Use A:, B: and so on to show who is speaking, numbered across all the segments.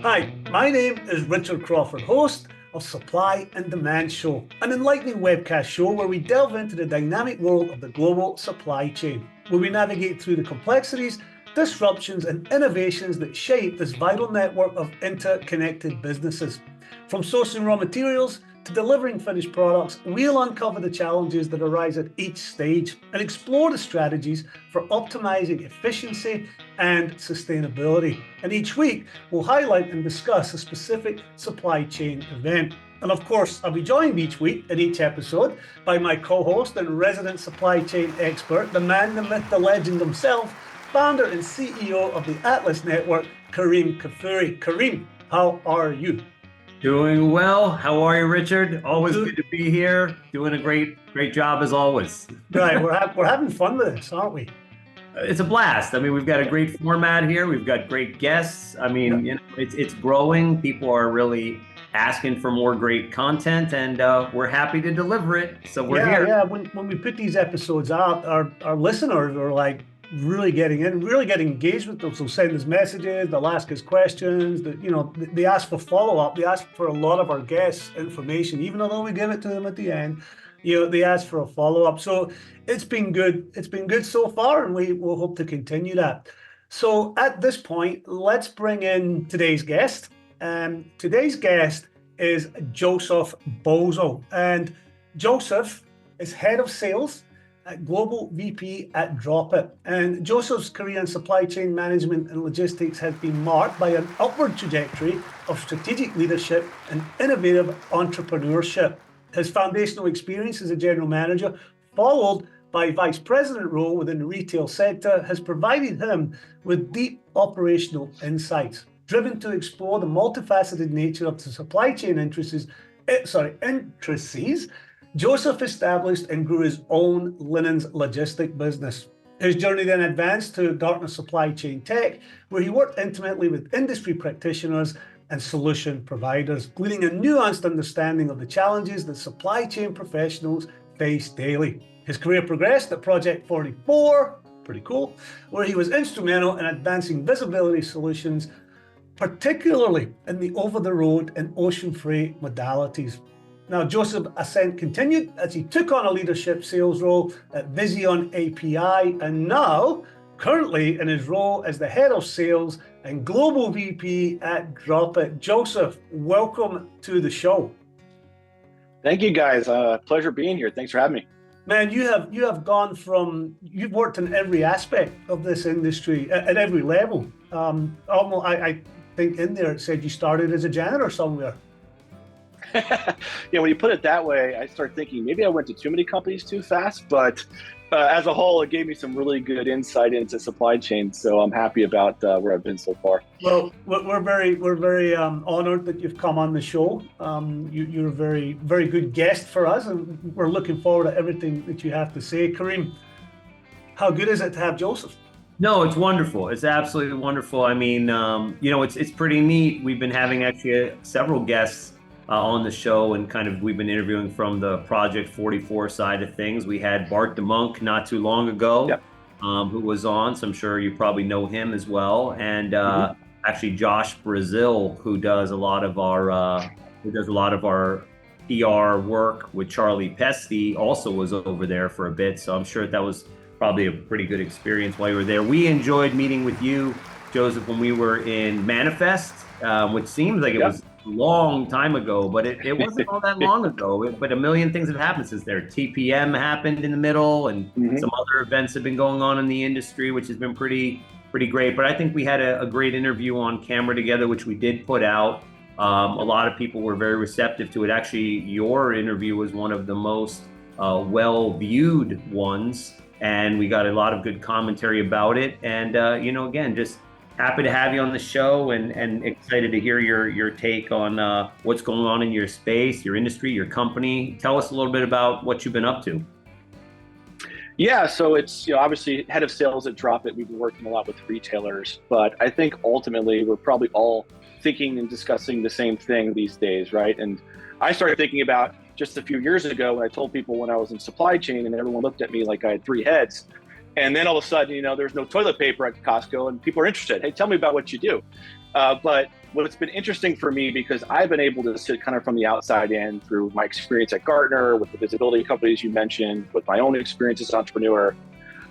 A: Hi, my name is Richard Crawford, host of Supply and Demand Show, an enlightening webcast show where we delve into the dynamic world of the global supply chain, where we navigate through the complexities, disruptions, and innovations that shape this vital network of interconnected businesses. From sourcing raw materials to delivering finished products, we'll uncover the challenges that arise at each stage and explore the strategies for optimizing efficiency and sustainability. And each week, we'll highlight and discuss a specific supply chain event. And of course, I'll be joined each week in each episode by my co-host and resident supply chain expert, the man, the myth, the legend himself, founder and CEO of the Atlas Network, Kareem Kafuri. Kareem, how are you?
B: Doing well. How are you, Richard? Always good to be here. Doing a great job as always.
A: Right, we're having fun with this, aren't we?
B: It's a blast. I mean, we've got a great format here. We've got great guests. I mean, it's growing. People are really asking for more great content, and we're happy to deliver it. So we're here.
A: Yeah. When we put these episodes out, our listeners are like really getting engaged with them. So send us messages, they'll ask us questions, they ask for follow-up, they ask for a lot of our guests' information, even although we give it to them at the end, they ask for a follow-up. So it's been good so far, and we will hope to continue that. So at this point, let's bring in today's guest. Today's guest is Joseph Bozzo, and Joseph is head of sales at Global VP at Dropit. And Joseph's career in supply chain management and logistics has been marked by an upward trajectory of strategic leadership and innovative entrepreneurship. His foundational experience as a general manager, followed by vice president role within the retail sector, has provided him with deep operational insights, driven to explore the multifaceted nature of the supply chain intricacies. Joseph established and grew his own linens logistic business. His journey then advanced to Gartner Supply Chain Tech, where he worked intimately with industry practitioners and solution providers, gleaning a nuanced understanding of the challenges that supply chain professionals face daily. His career progressed at Project 44, pretty cool, where he was instrumental in advancing visibility solutions, particularly in the over-the-road and ocean freight modalities. Now, Joseph's ascent continued as he took on a leadership sales role at Vision API, and now, currently in his role as the head of sales and global VP at Dropit. Joseph, welcome to the show.
C: Thank you, guys. Pleasure being here. Thanks for having me.
A: Man, you've worked in every aspect of this industry at every level. I think in there it said you started as a janitor somewhere.
C: When you put it that way, I start thinking maybe I went to too many companies too fast, but as a whole, it gave me some really good insight into supply chain. So I'm happy about where I've been so far.
A: Well, we're very honored that you've come on the show. You're a very, very good guest for us, and we're looking forward to everything that you have to say. Kareem, how good is it to have Joseph?
B: No, it's wonderful. It's absolutely wonderful. I mean, it's pretty neat. We've been having actually several guests on the show, and we've been interviewing from the Project 44 side of things. We had Bart DeMonk not too long ago, who was on, so I'm sure you probably know him as well. And actually Josh Brazil, who does a lot of our PR work with Charlie Pesty, also was over there for a bit. So I'm sure that was probably a pretty good experience while you were there. We enjoyed meeting with you, Joseph, when we were in Manifest, which seems like it was a long time ago, but it wasn't all that long ago. But a million things have happened since there. TPM happened in the middle, and some other events have been going on in the industry, which has been pretty great. But I think we had a great interview on camera together, which we did put out. A lot of people were very receptive to it. Actually, your interview was one of the most well-viewed ones, and we got a lot of good commentary about it. And again, just happy to have you on the show, and excited to hear your take on what's going on in your space, your industry, your company. Tell us a little bit about what you've been up to.
C: Yeah, so it's obviously head of sales at Dropit. We've been working a lot with retailers, but I think ultimately we're probably all thinking and discussing the same thing these days, right? And I started thinking about just a few years ago when I told people when I was in supply chain, and everyone looked at me like I had three heads. And then all of a sudden, there's no toilet paper at Costco and people are interested. Hey, tell me about what you do. But what's been interesting for me, because I've been able to sit kind of from the outside in through my experience at Gartner, with the visibility companies you mentioned, with my own experience as an entrepreneur,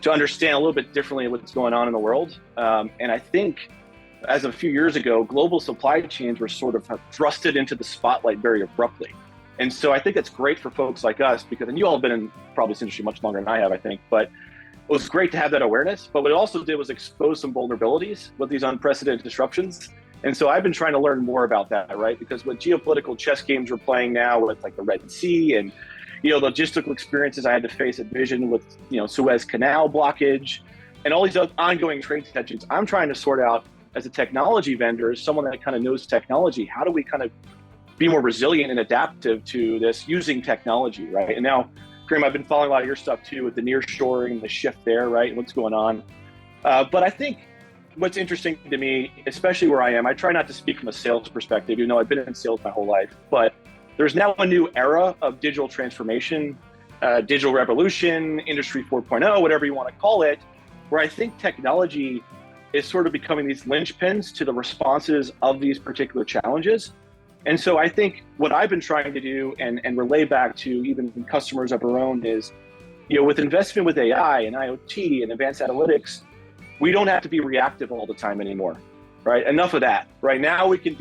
C: to understand a little bit differently what's going on in the world. And I think as of a few years ago, global supply chains were sort of thrusted into the spotlight very abruptly. And so I think that's great for folks like us, because, and you all have been in probably this industry much longer than I have, I think, but it was great to have that awareness. But what it also did was expose some vulnerabilities with these unprecedented disruptions. And so I've been trying to learn more about that, right? Because with geopolitical chess games we're playing now with like the Red Sea and, logistical experiences I had to face at Vision with, Suez Canal blockage and all these ongoing trade tensions, I'm trying to sort out as a technology vendor, as someone that kind of knows technology, how do we kind of be more resilient and adaptive to this using technology, right? And now, Graham, I've been following a lot of your stuff too with the nearshoring, the shift there, right? And what's going on. But I think what's interesting to me, especially where I am, I try not to speak from a sales perspective, even though I've been in sales my whole life, but there's now a new era of digital transformation, digital revolution, industry 4.0, whatever you want to call it, where I think technology is sort of becoming these linchpins to the responses of these particular challenges. And so I think what I've been trying to do and relay back to even customers of our own is, with investment with AI and IoT and advanced analytics, we don't have to be reactive all the time anymore, right? Enough of that. Right now we can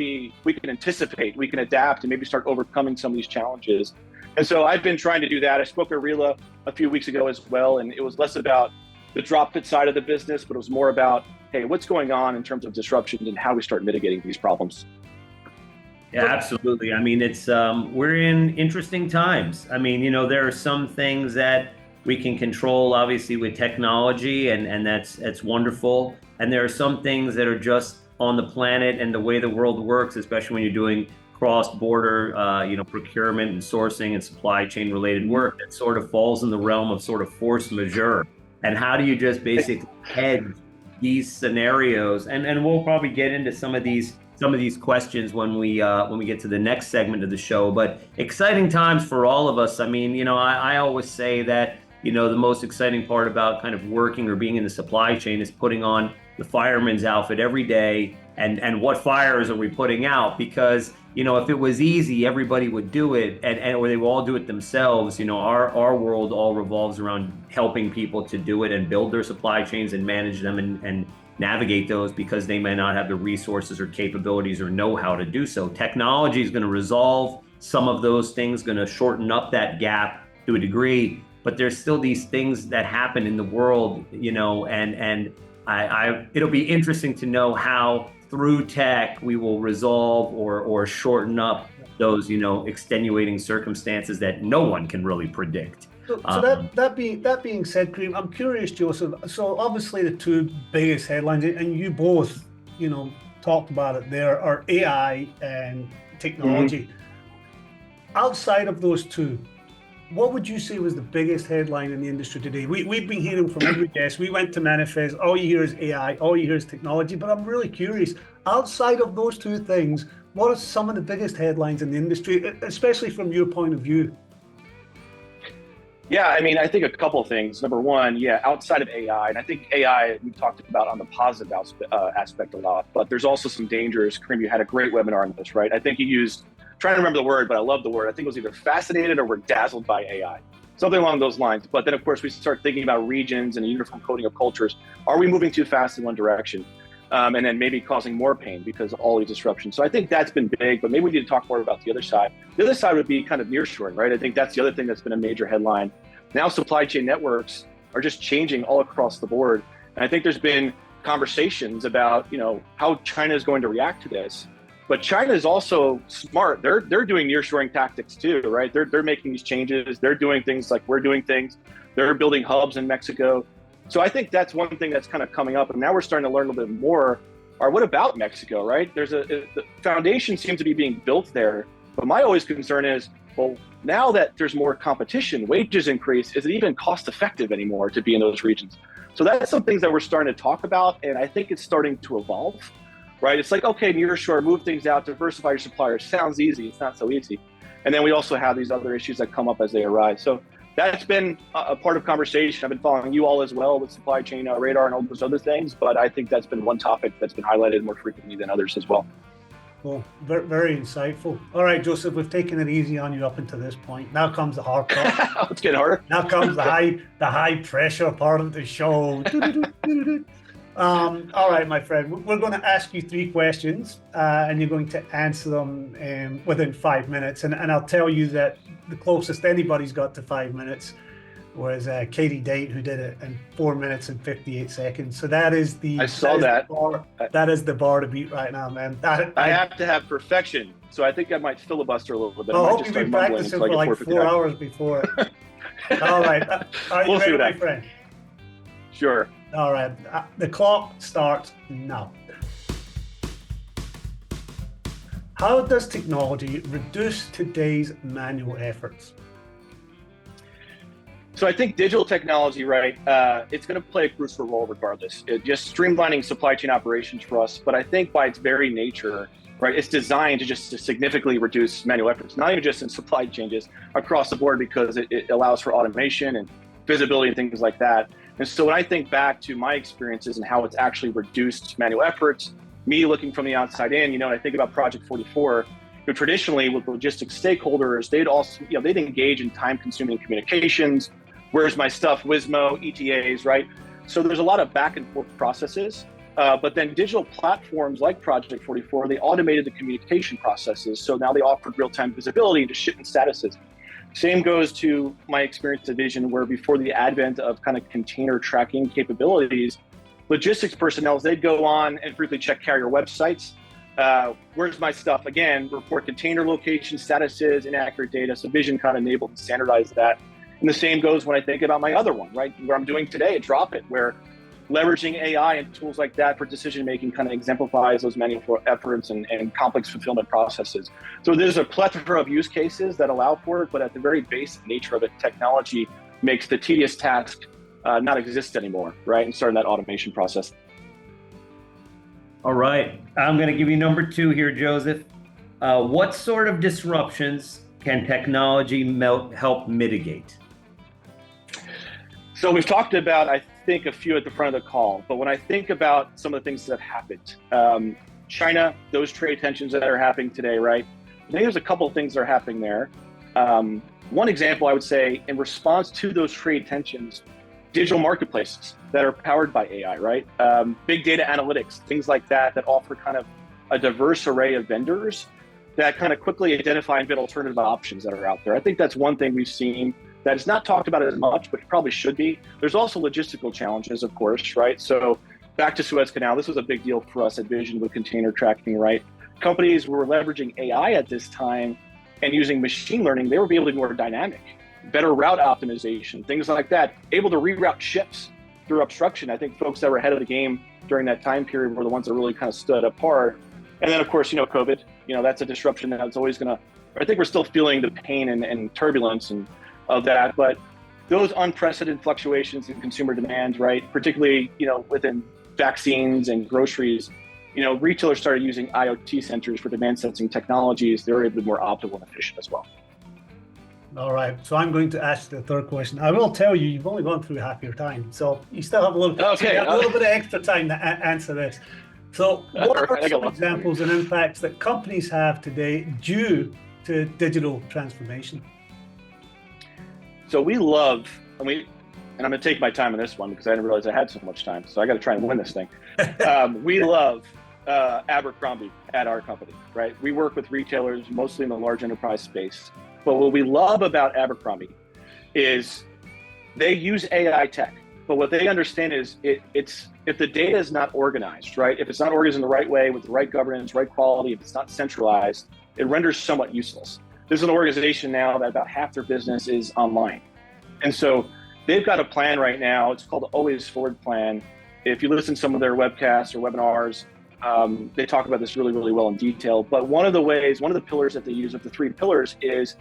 C: anticipate, we can adapt and maybe start overcoming some of these challenges. And so I've been trying to do that. I spoke at RELA a few weeks ago as well, and it was less about the Dropit side of the business, but it was more about, hey, what's going on in terms of disruption and how we start mitigating these problems.
B: Yeah, absolutely. I mean, it's we're in interesting times. I mean, there are some things that we can control, obviously, with technology, and that's wonderful. And there are some things that are just on the planet and the way the world works, especially when you're doing cross-border, procurement and sourcing and supply chain related work, that sort of falls in the realm of sort of force majeure. And how do you just basically hedge these scenarios? And we'll probably get into some of these questions when we get to the next segment of the show. But exciting times for all of us. I mean, I always say that, the most exciting part about kind of working or being in the supply chain is putting on the fireman's outfit every day and what fires are we putting out? Because, if it was easy, everybody would do it or they will all do it themselves. Our world all revolves around helping people to do it and build their supply chains and manage them and navigate those, because they may not have the resources or capabilities or know how to do so. Technology is going to resolve some of those things, going to shorten up that gap to a degree, but there's still these things that happen in the world, and it'll be interesting to know how through tech we will resolve or shorten up those, extenuating circumstances that no one can really predict.
A: So that being said, Kareem, I'm curious, Joseph. So obviously the two biggest headlines, and you both, talked about it there, are AI and technology. Mm-hmm. Outside of those two, what would you say was the biggest headline in the industry today? We've been hearing from every guest. We went to Manifest. All you hear is AI. All you hear is technology. But I'm really curious. Outside of those two things, what are some of the biggest headlines in the industry, especially from your point of view?
C: Yeah, I mean, I think a couple of things. Number one, outside of AI, and I think AI we talked about on the positive aspect a lot, but there's also some dangers. Kareem, you had a great webinar on this, right? I think you used, trying to remember the word, but I love the word. I think it was either fascinated or we're dazzled by AI, something along those lines. But then, of course, we start thinking about regions and a uniform coding of cultures. Are we moving too fast in one direction? And then maybe causing more pain because of all these disruptions. So I think that's been big, but maybe we need to talk more about the other side. The other side would be kind of nearshoring, right? I think that's the other thing that's been a major headline. Now supply chain networks are just changing all across the board. And I think there's been conversations about, how China is going to react to this. But China is also smart. They're doing nearshoring tactics too, right? They're making these changes. They're doing things like we're doing things. They're building hubs in Mexico. So I think that's one thing that's kind of coming up. And now we're starting to learn a little bit more. Or what about Mexico, right? The foundation seems to be being built there. But my always concern is, well, now that there's more competition, wages increase, is it even cost effective anymore to be in those regions? So that's some things that we're starting to talk about. And I think it's starting to evolve, right? It's like, okay, nearshore, move things out, diversify your suppliers. Sounds easy. It's not so easy. And then we also have these other issues that come up as they arise. So that's been a part of conversation. I've been following you all as well with supply chain radar and all those other things, but I think that's been one topic that's been highlighted more frequently than others as well.
A: Well, very, very insightful. All right, Joseph, we've taken it easy on you up until this point. Now comes the hard part.
C: It's getting harder.
A: Now comes the high pressure part of the show. All right, my friend, we're going to ask you 3 questions, and you're going to answer them within 5 minutes. And I'll tell you that the closest anybody's got to 5 minutes was Katie Date, who did it in 4 minutes and 58 seconds. So that is the bar, that is the bar to beat right now, man.
C: I have to have perfection, so I think I might filibuster a little bit.
A: I hope you've been practicing for like 4 hours before. All right, are you ready, my friend?
C: Sure.
A: All right, the clock starts now. How does technology reduce today's manual efforts?
C: So I think digital technology, right, it's going to play a crucial role regardless. Just streamlining supply chain operations for us, but I think by its very nature, right, it's designed to just significantly reduce manual efforts, not even just in supply chain, just across the board, because it allows for automation and visibility and things like that. And so when I think back to my experiences and how it's actually reduced manual efforts, me looking from the outside in, and I think about Project 44, traditionally with logistics stakeholders, they'd engage in time-consuming communications. Where's my stuff? Wismo, ETAs, right? So there's a lot of back and forth processes. But then digital platforms like Project 44, they automated the communication processes. So now they offered real-time visibility into shipment statuses. Same goes to my experience at Vision, where before the advent of kind of container tracking capabilities, logistics personnel, they'd go on and briefly check carrier websites. Where's my stuff? Again, report container location statuses, inaccurate data. So Vision kind of enabled and standardized that. And the same goes when I think about my other one, right? Where I'm doing today at Dropit, where leveraging AI and tools like that for decision-making kind of exemplifies those manual efforts and complex fulfillment processes. So there's a plethora of use cases that allow for it, but at the very basic nature of it, technology makes the tedious task not exist anymore, right? And starting that automation process.
B: All right, I'm going to give you number 2 here, Joseph. What sort of disruptions can technology help mitigate?
C: So we've talked about, I think, a few at the front of the call, but when I think about some of the things that have happened, China, those trade tensions that are happening today, right? I think there's a couple of things that are happening there. One example, I would say, in response to those trade tensions, digital marketplaces that are powered by AI, right? Big data analytics, things like that offer kind of a diverse array of vendors that kind of quickly identify and build alternative options that are out there. I think that's one thing we've seen that is not talked about as much, but it probably should be. There's also logistical challenges, of course, right? So back to Suez Canal, this was a big deal for us at Vision with container tracking, right? Companies were leveraging AI at this time and using machine learning, they were able to be more dynamic, better route optimization, things like that, able to reroute ships through obstruction. I think folks that were ahead of the game during that time period were the ones that really kind of stood apart. And then, of course, COVID, that's a disruption that's always I think we're still feeling the pain and turbulence of that, but those unprecedented fluctuations in consumer demand, right? Particularly, within vaccines and groceries, retailers started using IoT sensors for demand sensing technologies. They were able to be more optimal and efficient as well.
A: All right, so I'm going to ask the 3rd question. I will tell you, you've only gone through half your time, so you still have a little bit of extra time to answer this. So what are some examples and impacts that companies have today due to digital transformation?
C: So we love, and I'm going to take my time on this one because I didn't realize I had so much time. So I got to try and win this thing. We love Abercrombie at our company, right? We work with retailers mostly in the large enterprise space. But what we love about Abercrombie is they use AI tech. But what they understand is it's if the data is not organized, right? If it's not organized in the right way with the right governance, right quality, if it's not centralized, it renders somewhat useless. There's an organization now that about half their business is online. And so they've got a plan right now. It's called the Always Forward Plan. If you listen to some of their webcasts or webinars, they talk about this really, really well in detail. But one of the pillars that they use of the 3 pillars is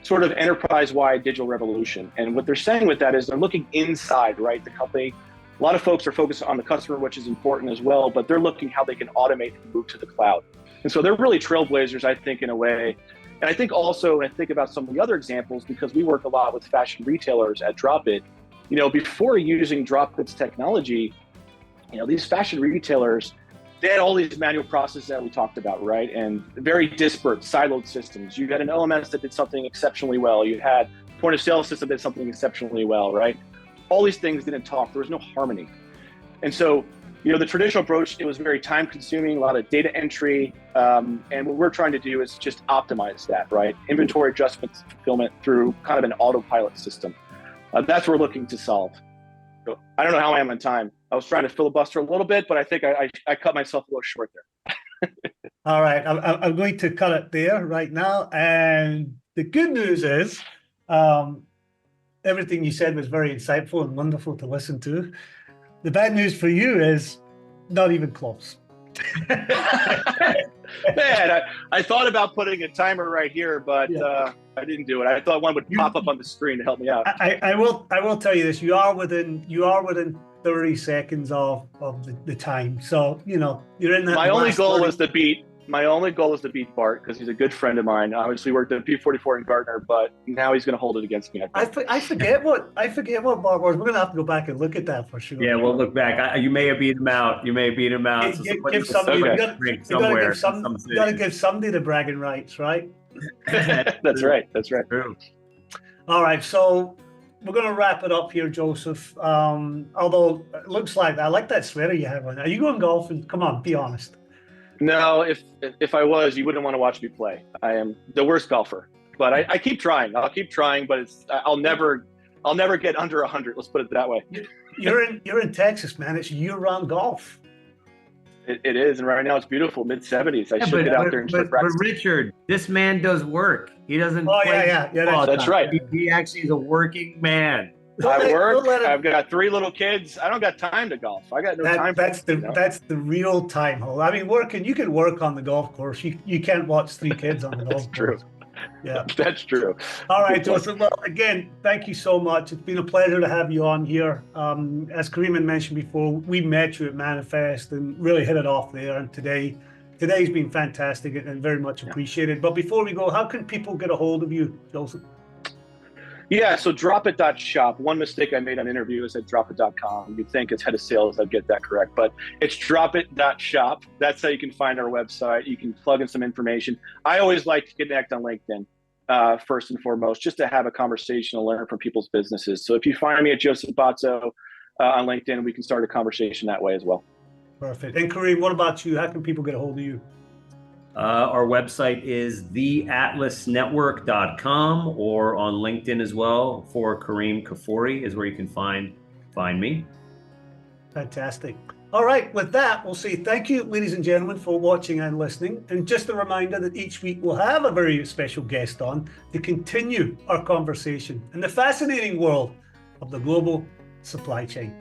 C: sort of enterprise-wide digital revolution. And what they're saying with that is they're looking inside, right, the company. A lot of folks are focused on the customer, which is important as well, but they're looking how they can automate and move to the cloud. And so they're really trailblazers, I think, in a way. And I think also, when I think about some of the other examples, because we work a lot with fashion retailers at Dropit, before using Dropit's technology, these fashion retailers, they had all these manual processes that we talked about, right? And very disparate, siloed systems. You had an OMS that did something exceptionally well. You had point of sale system that did something exceptionally well, right? All these things didn't talk. There was no harmony. And so, the traditional approach, it was very time consuming, a lot of data entry. And what we're trying to do is just optimize that, right? Inventory adjustments, fulfillment through kind of an autopilot system. That's what we're looking to solve. So I don't know how I am on time. I was trying to filibuster a little bit, but I think I cut myself a little short there.
A: All right, I'm going to cut it there right now. And the good news is everything you said was very insightful and wonderful to listen to. The bad news for you is not even close.
C: Man, I thought about putting a timer right here, but I didn't do it. I thought one would pop up on the screen to help me out.
A: I will tell you this: you are within 30 seconds of the time. So you're in that.
C: My only goal was to beat Bart, because he's a good friend of mine. Obviously worked at P44 in Gartner, but now he's going to hold it against me.
A: I forget what Bart was. We're going to have to go back and look at that for sure.
B: Yeah, we'll look back. You may have beat him out. You
A: Give somebody. You got to give somebody the bragging rights, right?
C: That's right.
B: True.
A: All right, so we're going to wrap it up here, Joseph. Although it looks like I like that sweater you have on. Are you going golfing? Come on, be honest.
C: No, if I was, you wouldn't want to watch me play. I am the worst golfer, but I keep trying. I'll keep trying, but I'll never get under 100. Let's put it that way.
A: You're in Texas, man. It's year-round golf.
C: It is, and right now it's beautiful, mid-70s. I should get out there and start practicing.
B: But Richard, this man does work. He doesn't.
A: Oh
B: play
A: yeah.
C: That's right.
B: He actually is a working man.
C: I work. I've got 3 little kids. I don't got time to golf. I got no time.
A: That's the real time hole. I mean, you can work on the golf course. You can't watch 3 kids on the golf course.
C: True.
A: Yeah,
C: that's true.
A: All right, Joseph. Well, again, thank you so much. It's been a pleasure to have you on here. As Kareem had mentioned before, we met you at Manifest and really hit it off there. And today's been fantastic and very much appreciated. But before we go, how can people get a hold of you, Joseph?
C: Yeah, so dropit.shop. One mistake I made on interview is at dropit.com. You'd think it's head of sales, I'd get that correct, but it's dropit.shop. That's how you can find our website. You can plug in some information. I always like to connect on LinkedIn, first and foremost, just to have a conversation and learn from people's businesses. So if you find me at Joseph Bozzo on LinkedIn, we can start a conversation that way as well.
A: Perfect. And Kareem, what about you? How can people get a hold of you?
B: Our website is theatlasnetwork.com, or on LinkedIn as well for Kareem Kafoury is where you can find me.
A: Fantastic. All right, with that, we'll say thank you, ladies and gentlemen, for watching and listening. And just a reminder that each week we'll have a very special guest on to continue our conversation in the fascinating world of the global supply chain.